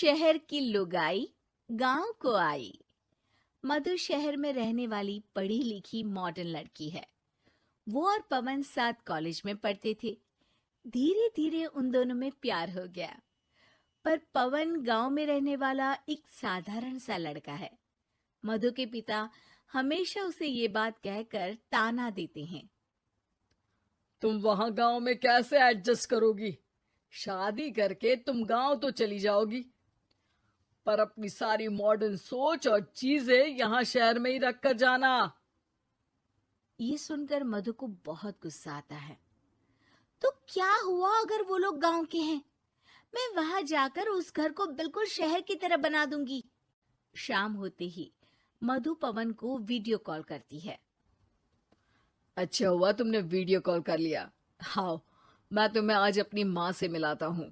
शहर की लुगाई गांव को आई। मधु शहर में रहने वाली पढ़ी लिखी मॉडर्न लड़की है। वो और पवन साथ कॉलेज में पढ़ते थे। धीरे धीरे उन दोनों में प्यार हो गया। पर पवन गांव में रहने वाला एक साधारण सा लड़का है। मधु के पिता हमेशा उसे ये बात कहकर ताना देते हैं। तुम वहां गांव में कैसे एडजस्ट करोगी? शादी करके तुम गांव तो चली जाओगी, पर अपनी सारी मॉडर्न सोच और चीजें यहाँ शहर में ही रख कर जाना। ये सुनकर मधु को बहुत गुस्सा आता है। तो क्या हुआ अगर वो लोग गांव के हैं? मैं वहां जाकर उस घर को बिल्कुल शहर की तरह बना दूंगी। शाम होते ही मधु पवन को वीडियो कॉल करती है। अच्छा हुआ तुमने वीडियो कॉल कर लिया। आओ, मैं तुम्हें आज अपनी माँ से मिलाता हूँ।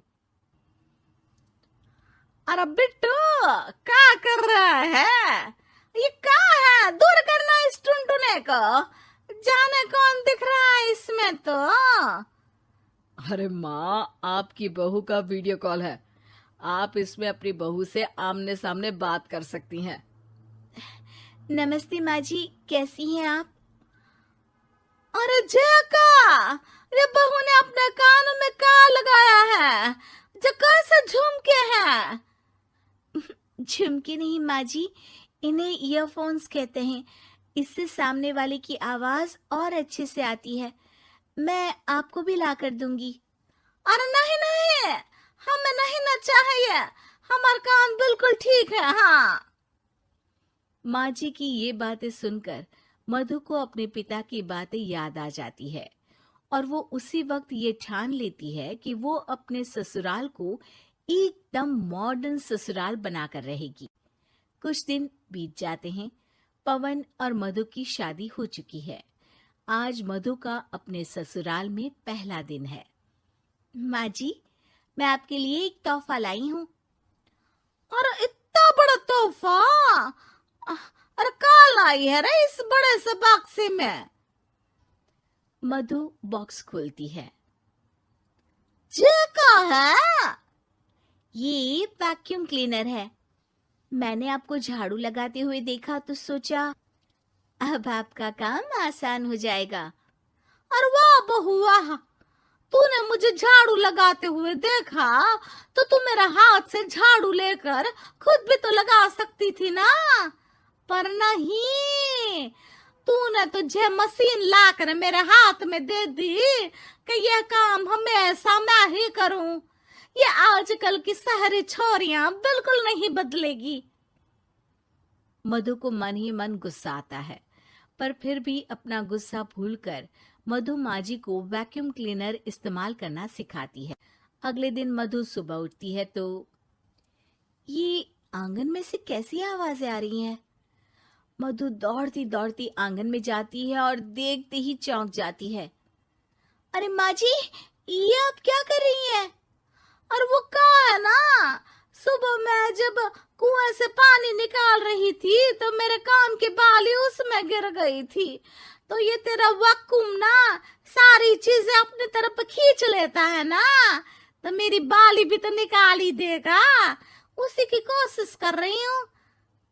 अरे बिट्टू, क्या कर रहा है? ये क्या है? दूर करना इस टुनटुने को। जाने कौन दिख रहा है इसमें तो। अरे माँ, आपकी बहू का वीडियो कॉल है। आप इसमें अपनी बहू से आमने सामने बात कर सकती हैं। नमस्ते माँ जी, कैसी हैं आप? अरे जका, ये बहू ने अपने कानों में क्या लगाया है? जो कैसे झुमके हैं? झुमके नहीं माँ जी, इन्हें ईयरफोन्स कहते हैं। इससे सामने वाले की आवाज और अच्छे से आती है। मैं आपको भी ला कर दूंगी। अरे नहीं नहीं, हमें नहीं ना चाहिए। हमारे कान बिल्कुल ठीक है। हाँ। माँ जी की ये बातें सुनकर मधु को अपने पिता की बातें याद आ जाती है और वो उसी वक्त ये ठान लेती है कि वो अपने ससुराल को एकदम मॉडर्न ससुराल बनाकर रहेगी। कुछ दिन बीत जाते हैं। पवन और मधु की शादी हो चुकी है। आज मधु का अपने ससुराल में पहला दिन है। माँ जी, मैं आपके लिए एक तोहफा लाई हूँ। अरे इतना बड़ा तोहफा! अरे क्या लाई है रे इस बड़े से बक्से में? मधु बॉक्स खोलती है। ये क्या है? ये वैक्यूम क्लीनर है। मैंने आपको झाड़ू लगाते हुए देखा तो सोचा अब आपका काम आसान हो जाएगा। अरे वाह बहू वाह, तूने मुझे झाड़ू लगाते हुए देखा तो तू मेरा हाथ से झाड़ू लेकर खुद भी तो लगा सकती थी ना। पर नहीं, तूने तो जे मशीन लाकर मेरे हाथ में दे दी कि यह काम हमेशा मैं ही करूं। ये आजकल की शहरी छोरियां बिल्कुल नहीं बदलेगी। मधु को मन ही मन गुस्सा आता है, पर फिर भी अपना गुस्सा भूलकर मधु माजी को वैक्यूम क्लीनर इस्तेमाल करना सिखाती है। अगले दिन मधु सुबह उठती है तो ये आंगन में से कैसी आवाजें आ रही हैं? मधु दौड़ती दौड़ती आंगन में जाती है और देखते ही चौंक जाती है। अरे माँ जी, ये आप क्या कर रही हैं? और वो कहा है ना, सुबह मैं जब कुएं से पानी निकाल रही थी तो मेरे कान की बाली उसमें गिर गई थी। तो ये तेरा वैक्यूम ना सारी चीजें अपनी तरफ खींच लेता है ना, तो मेरी बाली भी तो निकाल ही देगा। उसी की कोशिश कर रही हूँ,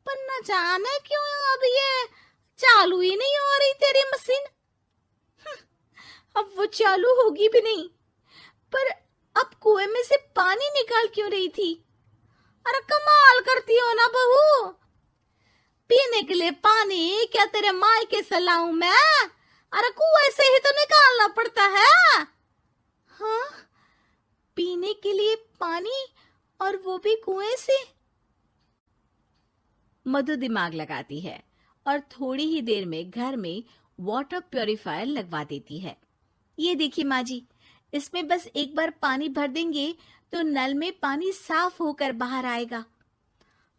पर न जाने क्यों अब ये चालू ही नहीं हो रही तेरी मशीन। अब वो चालू होगी भी नहीं। पर अब कुएं में से पानी निकाल क्यों रही थी? अरे कमाल करती हो ना बहू। पीने के लिए पानी क्या तेरे मायके से लाऊं मैं? अरे कुएं से ही तो निकालना पड़ता है। हाँ, पीने के लिए पानी, और वो भी कुएं से। मधु दिमाग लगाती है और थोड़ी ही देर में घर में वाटर प्यूरिफायर लगवा देती है। ये देखिए माँ जी, इसमें बस एक बार पानी भर देंगे तो नल में पानी साफ होकर बाहर आएगा।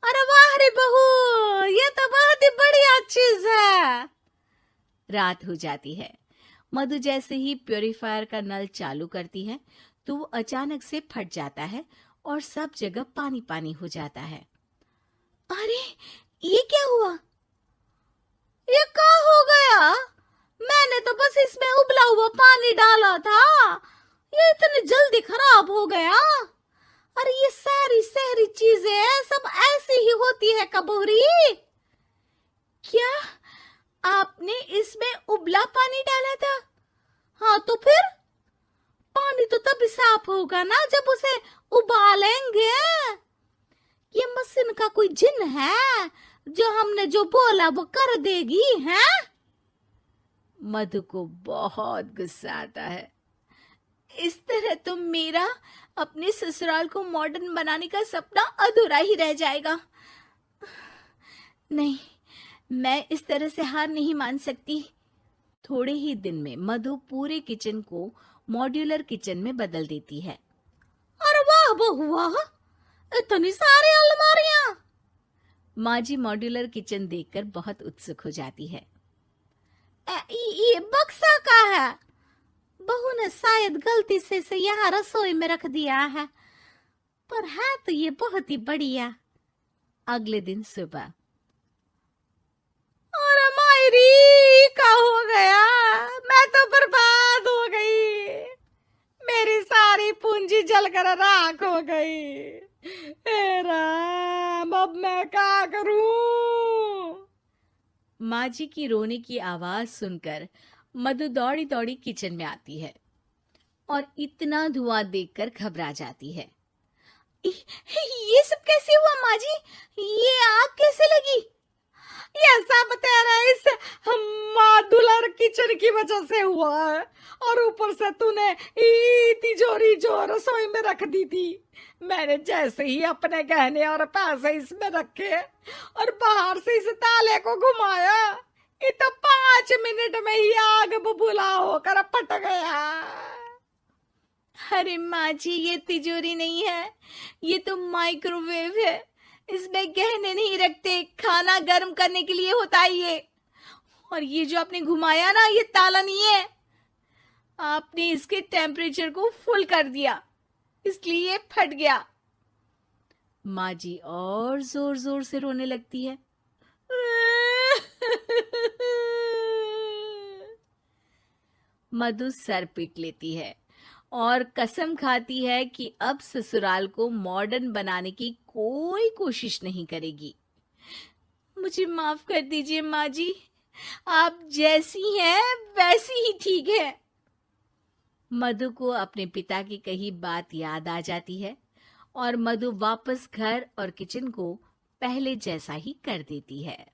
अरे वाह रे बहू, ये तो बहुत ही बढ़िया चीज है। रात हो जाती है। मधु जैसे ही प्यूरिफायर का नल चालू करती है तो वो अचानक से फट जाता है और सब जगह पानी पानी हो जाता है। अरे ये क्या हुआ? ये क्या हो गया? मैंने तो बस इसमें उबला हुआ पानी डाला था, ये इतनी जल्दी खराब हो गया। अरे ये सारी शहरी चीजें सब ऐसी ही होती है कबूरी। क्या आपने इसमें उबला पानी डाला था? हाँ तो फिर पानी तो तभी साफ होगा ना जब उसे उबालेंगे। ये मशीन का कोई जिन है जो हमने जो बोला वो कर देगी है? मधु को बहुत गुस्सा आता है। इस तरह तो मेरा अपने ससुराल को मॉडर्न बनाने का सपना अधूरा ही रह जाएगा। नहीं, मैं इस तरह से हार नहीं मान सकती। थोड़े ही दिन में मधु पूरे किचन को मॉड्यूलर किचन में बदल देती है। अरे वाह बहुआ, इतनी सारी अलमारियां! माँ जी मॉड्यूलर किचन देखकर बहुत उत्सुक हो जाती है। ये बक्सा का है? बहू ने शायद गलती से इसे यहाँ रसोई में रख दिया है, पर है तो ये बहुत ही बढ़िया। अगले दिन सुबह, अरे मायरी क्या हो गया? मैं तो बर्बाद हो गई, मेरी सारी पूंजी जलकर राख हो गई। हे राम, अब मैं क्या करूं? माँ जी की रोने की आवाज सुनकर मधु दौड़ी दौड़ी किचन में आती है और इतना धुआं देखकर घबरा जाती है। ये सब कैसे हुआ माँ जी? ये आग कैसे लगी? ये सब तेरा इस मॉड्यूलर किचन की वजह से हुआ है, और ऊपर से तूने तिजोरी जो रसोई में रख दी थी, मैंने जैसे ही अपने गहने और पैसे इसमें रखे और बाहर से इस ताले को घुमाया, ये तो 5 मिनट में ही आग बबूला होकर फट गया। अरे माँ जी, ये तिजोरी नहीं है, ये तो माइक्रोवेव है। इसमें गहने नहीं रखते, खाना गर्म करने के लिए होता है ये। और ये जो आपने घुमाया ना, ये ताला नहीं है, आपने इसके टेम्परेचर को फुल कर दिया, इसलिए ये फट गया। माँ जी और जोर जोर से रोने लगती है। मधु सर पीट लेती है और कसम खाती है कि अब ससुराल को मॉडर्न बनाने की कोई कोशिश नहीं करेगी। मुझे माफ कर दीजिए माँ जी, आप जैसी हैं वैसी ही ठीक है। मधु को अपने पिता की कही बात याद आ जाती है और मधु वापस घर और किचन को पहले जैसा ही कर देती है।